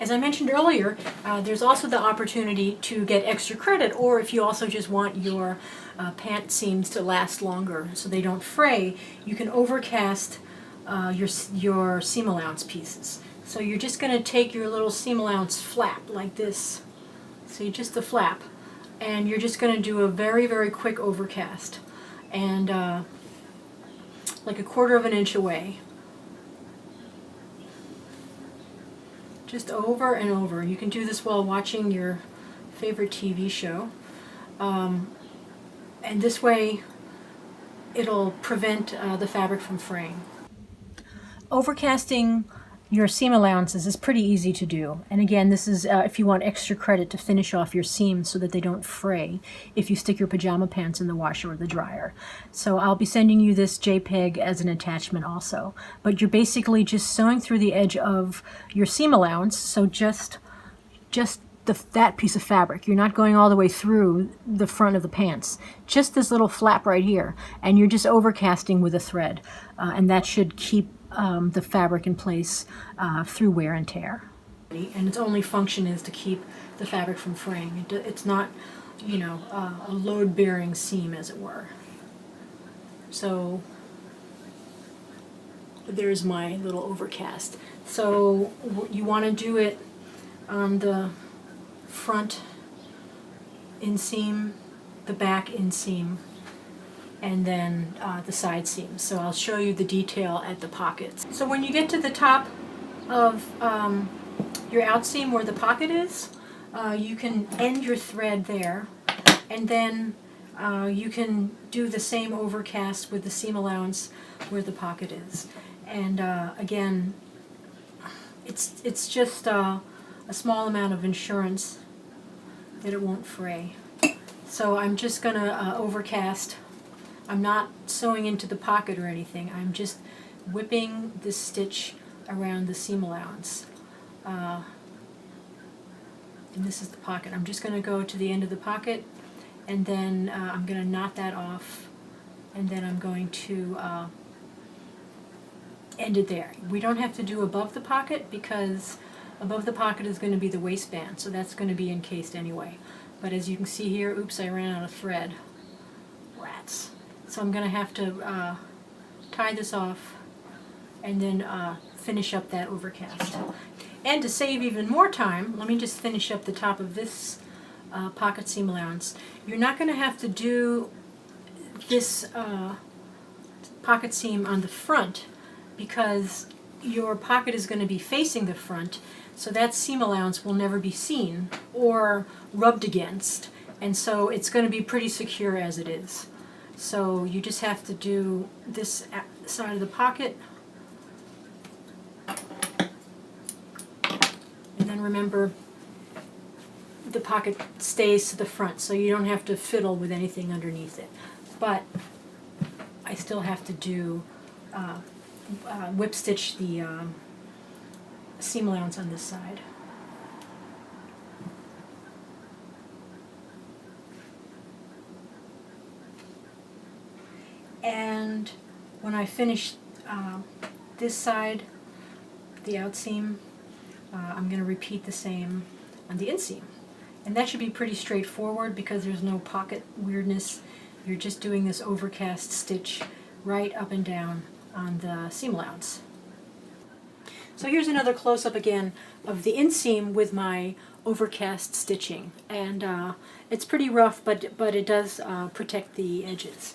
As I mentioned earlier, there's also the opportunity to get extra credit, or if you also just want your pant seams to last longer so they don't fray, you can overcast your seam allowance pieces. So you're just going to take your little seam allowance flap like this, see, just the flap, and you're just going to do a very, very quick overcast, and like a 1/4 of an inch away. Just over and over. You can do this while watching your favorite TV show. And this way it'll prevent the fabric from fraying. Overcasting your seam allowances is pretty easy to do. And again, this is if you want extra credit to finish off your seams so that they don't fray if you stick your pajama pants in the washer or the dryer. So I'll be sending you this JPEG as an attachment also. But you're basically just sewing through the edge of your seam allowance, so just that piece of fabric. You're not going all the way through the front of the pants. Just this little flap right here. And you're just overcasting with a thread. And that should keep the fabric in place through wear and tear. And its only function is to keep the fabric from fraying. It's not, you know, a load-bearing seam, as it were. So there's my little overcast. So you want to do it on the front inseam, the back inseam, and then the side seams. So I'll show you the detail at the pockets. So when you get to the top of your outseam where the pocket is, you can end your thread there, and then you can do the same overcast with the seam allowance where the pocket is. And again, it's just a small amount of insurance that it won't fray. So I'm just gonna overcast. I'm not sewing into the pocket or anything. I'm just whipping the stitch around the seam allowance. And this is the pocket. I'm just going to go to the end of the pocket, and then I'm going to knot that off, and then I'm going to end it there. We don't have to do above the pocket because above the pocket is going to be the waistband, so that's going to be encased anyway. But as you can see here, oops, I ran out of thread. Rats. So I'm going to have to tie this off and then finish up that overcast. And to save even more time, let me just finish up the top of this pocket seam allowance. You're not going to have to do this pocket seam on the front because your pocket is going to be facing the front, so that seam allowance will never be seen or rubbed against, and so it's going to be pretty secure as it is. So you just have to do this side of the pocket, and then remember the pocket stays to the front, so you don't have to fiddle with anything underneath it. But I still have to do whip stitch the seam allowance on this side. And when I finish this side, the outseam, I'm going to repeat the same on the inseam. And that should be pretty straightforward because there's no pocket weirdness. You're just doing this overcast stitch right up and down on the seam allowance. So here's another close-up again of the inseam with my overcast stitching. And it's pretty rough, but it does protect the edges.